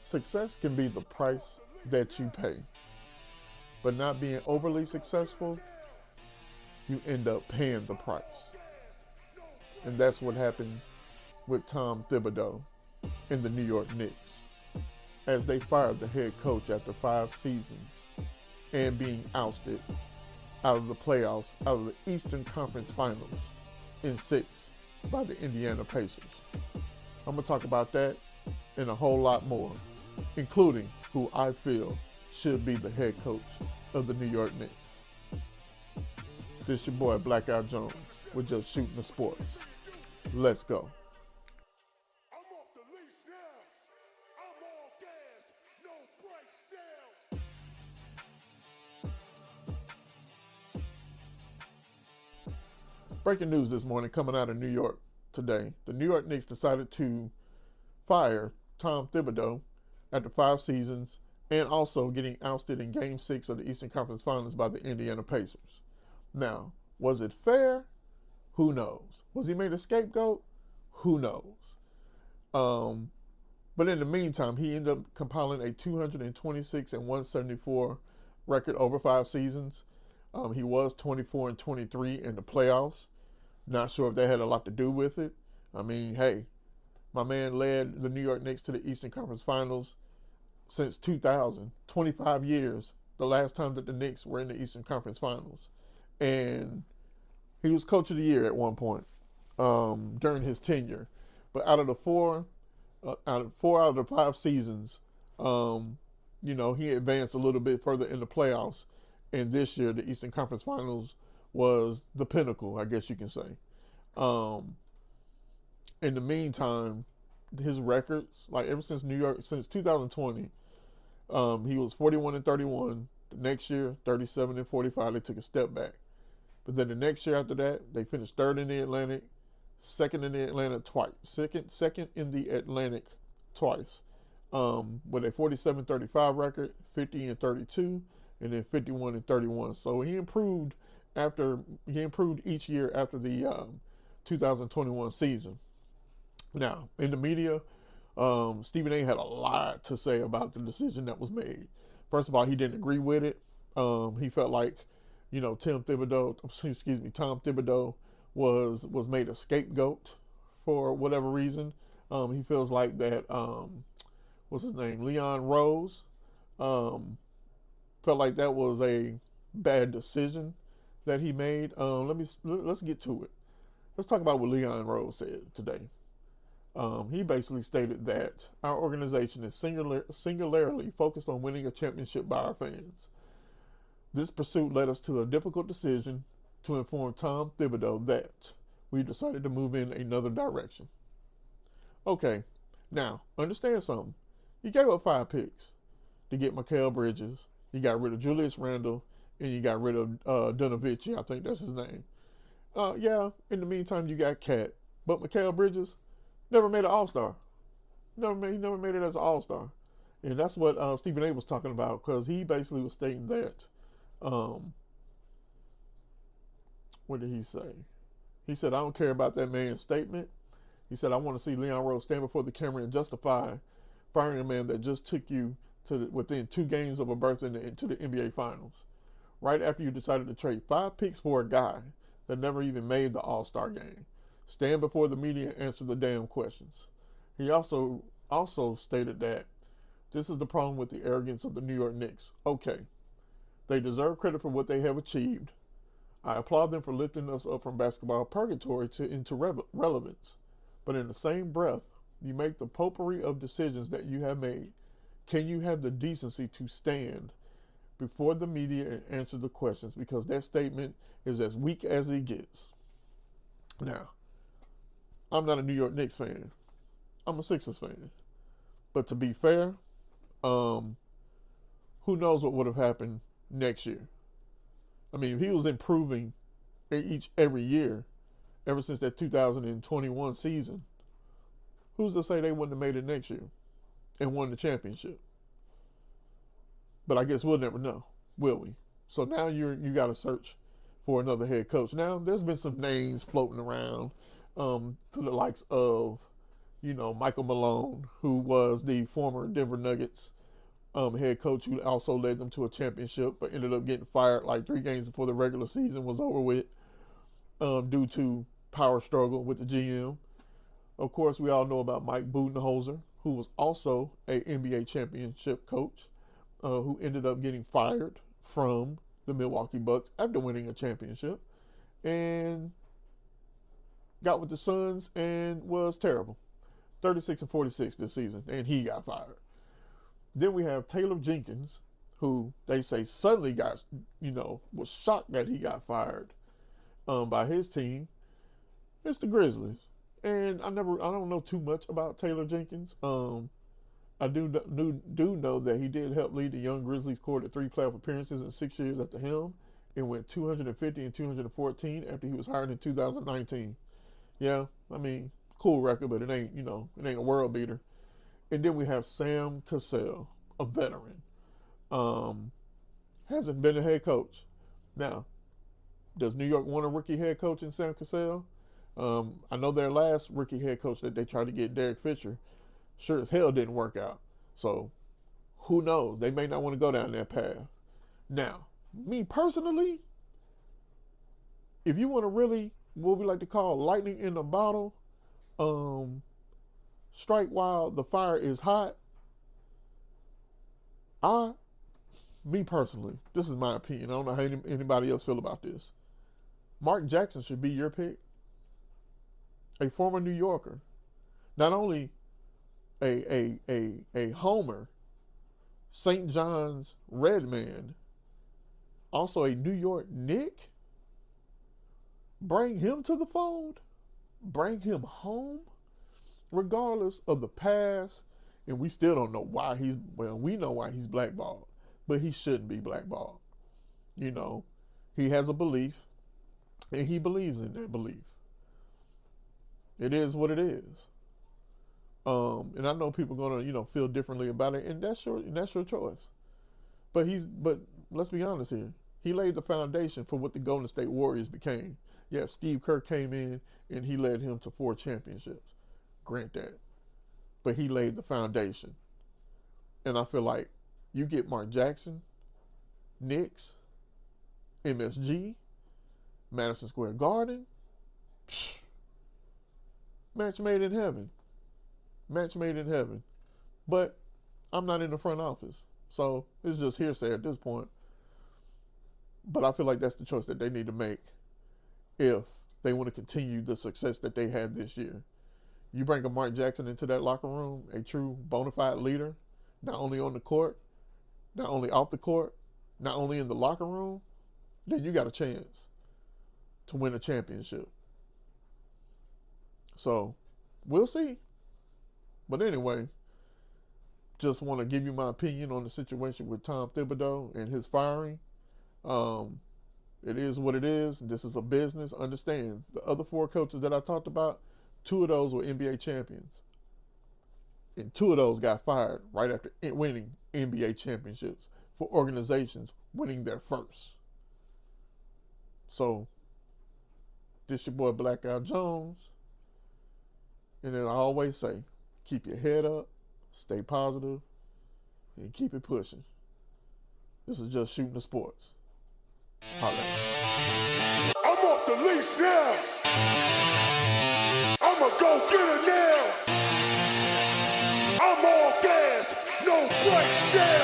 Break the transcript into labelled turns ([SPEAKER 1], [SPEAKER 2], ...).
[SPEAKER 1] Success can be the price that you pay, but not being overly successful, you end up paying the price. And that's what happened with Tom Thibodeau in the New York Knicks, as they fired the head coach after 5 seasons and being ousted out of the playoffs, out of the Eastern Conference Finals in 6 by the Indiana Pacers. I'm going to talk about that and a whole lot more, including who I feel should be the head coach of the New York Knicks. This your boy Blackout Jones with Just Shooting the Sports. Let's go. Breaking news this morning coming out of New York today. The New York Knicks decided to fire Tom Thibodeau after 5 seasons and also getting ousted in Game 6 of the Eastern Conference Finals by the Indiana Pacers. Now, was it fair? Who knows? Was he made a scapegoat? Who knows? But in the meantime, he ended up compiling a 226 and 174 record over 5 seasons. He was 24-23 in the playoffs. Not sure if that had a lot to do with it. I mean, hey, my man led the New York Knicks to the Eastern Conference Finals since 2000, 25 years, the last time that the Knicks were in the Eastern Conference Finals. And he was coach of the year at one point during his tenure. But out of the four out of the 5 seasons, he advanced a little bit further in the playoffs. And this year, the Eastern Conference Finals was the pinnacle, I guess you can say. In the meantime, his records, like ever since 2020, he was 41-31. The next year, 37-45. They took a step back. But then the next year after that, they finished 3rd in the Atlantic, 2nd in the Atlantic twice. Second in the Atlantic twice. With a 47-35 record, 50-32, and then 51-31. So he improved each year after the 2021 season. Now, in the media, Stephen A. had a lot to say about the decision that was made. First of all, he didn't agree with it. He felt like, Tom Thibodeau was made a scapegoat for whatever reason. He feels like that, what's his name, Leon Rose, felt like that was a bad decision that he made. Let's get to it. Let's talk about what Leon Rose said today. He basically stated that our organization is singularly focused on winning a championship by our fans. This pursuit led us to a difficult decision to inform Tom Thibodeau that we decided to move in another direction. Okay, now, understand something. You gave up 5 picks to get Mikal Bridges. You got rid of Julius Randle, and you got rid of Donovici. I think that's his name. In the meantime, you got Cat. But Mikal Bridges never made an All-Star. Never made it as an All-Star. And that's what Stephen A. was talking about, because he basically was stating that, what did he say? He said, I don't care about that man's statement. He said, I want to see Leon Rose stand before the camera and justify firing a man that just took you to within 2 games of a berth into the NBA Finals. Right after you decided to trade 5 picks for a guy that never even made the All-Star game. Stand before the media and answer the damn questions. He also stated that this is the problem with the arrogance of the New York Knicks. Okay, they deserve credit for what they have achieved. I applaud them for lifting us up from basketball purgatory into relevance. But in the same breath, you make the potpourri of decisions that you have made. Can you have the decency to stand before the media and answer the questions? Because that statement is as weak as it gets. Now, I'm not a New York Knicks fan. I'm a Sixers fan. But to be fair, who knows what would have happened next year? I mean, if he was improving every year, ever since that 2021 season, who's to say they wouldn't have made it next year and won the championship? But I guess we'll never know, will we? So now you got to search for another head coach. Now, there's been some names floating around to the likes of Michael Malone, who was the former Denver Nuggets head coach, who also led them to a championship, but ended up getting fired like 3 games before the regular season was over with, due to power struggle with the GM. Of course, we all know about Mike Budenholzer, who was also a NBA championship coach, who ended up getting fired from the Milwaukee Bucks after winning a championship, and got with the Suns and was terrible. 36-46 this season, and he got fired. Then we have Taylor Jenkins, who they say suddenly got, was shocked that he got fired by his team. It's the Grizzlies. And I don't know too much about Taylor Jenkins. I do know that he did help lead the young Grizzlies core to 3 playoff appearances in 6 years at the helm, and went 250 and 214 after he was hired in 2019. Yeah, I mean, cool record, but it ain't a world beater. And then we have Sam Cassell, a veteran. Hasn't been a head coach. Now, does New York want a rookie head coach in Sam Cassell? I know their last rookie head coach that they tried to get, Derek Fisher, sure as hell didn't work out. So who knows? They may not want to go down that path. Now, me personally, if you want to really, what we like to call lightning in a bottle, strike while the fire is hot, me personally, this is my opinion. I don't know how anybody else feel about this. Mark Jackson should be your pick. A former New Yorker. Not only a Homer, St. John's Red Man, also a New York Knick. Bring him to the fold. Bring him home. Regardless of the past, and we still don't know why we know why he's blackballed, but he shouldn't be blackballed. He has a belief, and he believes in that belief. It is what it is. And I know people are gonna, feel differently about it, and that's your choice. But let's be honest here. He laid the foundation for what the Golden State Warriors became. Yeah, Steve Kerr came in and he led him to 4 championships. Grant that. But he laid the foundation. And I feel like you get Mark Jackson, Knicks, MSG, Madison Square Garden, match made in heaven. Match made in heaven. But I'm not in the front office, so it's just hearsay at this point. But I feel like that's the choice that they need to make if they want to continue the success that they had this year. You bring a Mark Jackson into that locker room, a true bona fide leader, not only on the court, not only off the court, not only in the locker room, then you got a chance to win a championship. So, we'll see. But anyway, just want to give you my opinion on the situation with Tom Thibodeau and his firing. It is what it is. This is a business. Understand, the other 4 coaches that I talked about, 2 of those were NBA champions. And 2 of those got fired right after winning NBA championships for organizations winning their first. So, this your boy Blackout Jones. And as I always say, keep your head up, stay positive, and keep it pushing. This is just shooting the sports. Holla.
[SPEAKER 2] I'm off the leash now. I'ma go get it now. I'm all gas, no brakes now.